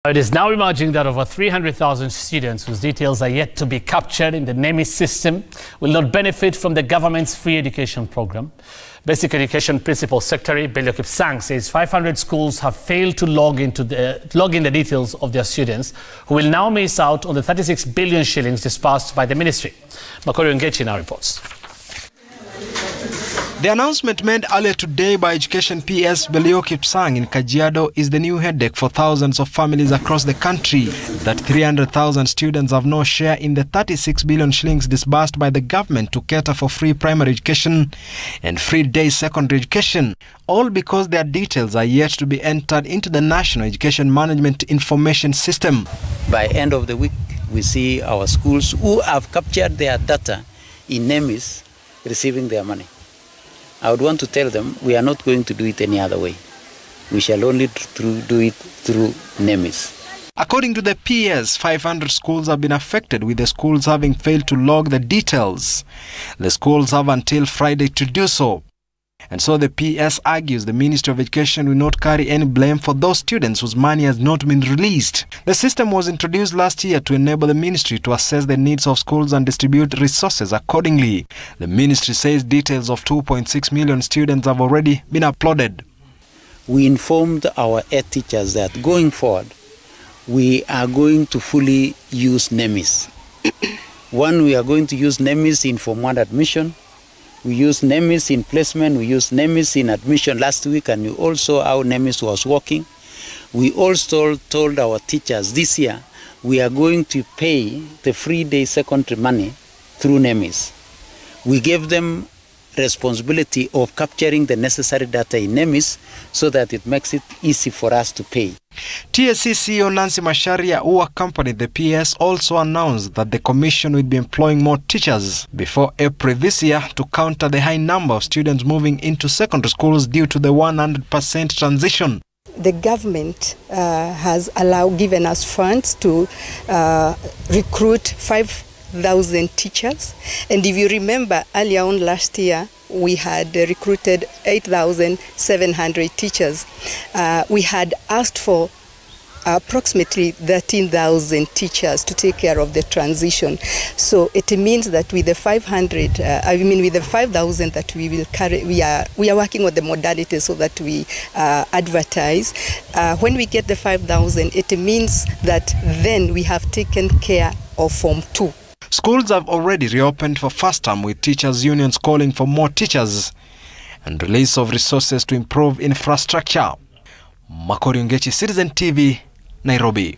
It is now emerging that over 300,000 students whose details are yet to be captured in the NEMIS system will not benefit from the government's free education program. Basic Education Principal Secretary Bello Kipsang says 500 schools have failed to log in the details of their students, who will now miss out on the 36 billion shillings disbursed by the ministry. Makori Ongechi now reports. The announcement made earlier today by Education PS Bello Kipsang in Kajiado is the new headache for thousands of families across the country, that 300,000 students have no share in the 36 billion shillings disbursed by the government to cater for free primary education and free day secondary education, all because their details are yet to be entered into the National Education Management Information System. By end of the week, we see our schools who have captured their data in NEMIS receiving their money. I would want to tell them we are not going to do it any other way. We shall only do it through NEMIS. According to the PS, 500 schools have been affected, with the schools having failed to log the details. The schools have until Friday to do so. And so the PS argues the Ministry of Education will not carry any blame for those students whose money has not been released. The system was introduced last year to enable the ministry to assess the needs of schools and distribute resources accordingly. The ministry says details of 2.6 million students have already been uploaded. We informed our head teachers that going forward, we are going to fully use NEMIS. One, we are going to use NEMIS in Form 1 admission. We use NEMIS in placement, we use NEMIS in admission last week, and you also how NEMIS was working. We also told our teachers this year we are going to pay the free day secondary money through NEMIS. We gave them responsibility of capturing the necessary data in NEMIS so that it makes it easy for us to pay. TSC CEO Nancy Macharia, who accompanied the PS, also announced that the commission will be employing more teachers before April this year to counter the high number of students moving into secondary schools due to the 100% transition. The government has given us funds to recruit 5,000 teachers, and if you remember earlier on last year we had recruited 8,700 teachers. We had asked for approximately 13,000 teachers to take care of the transition. So it means that with the 5,000 that we will carry, we are working on the modalities so that we advertise. When we get the 5,000, it means that then we have taken care of Form 2. Schools have already reopened for first term, with teachers' unions calling for more teachers and release of resources to improve infrastructure. Makori Ongechi, Citizen TV, Nairobi.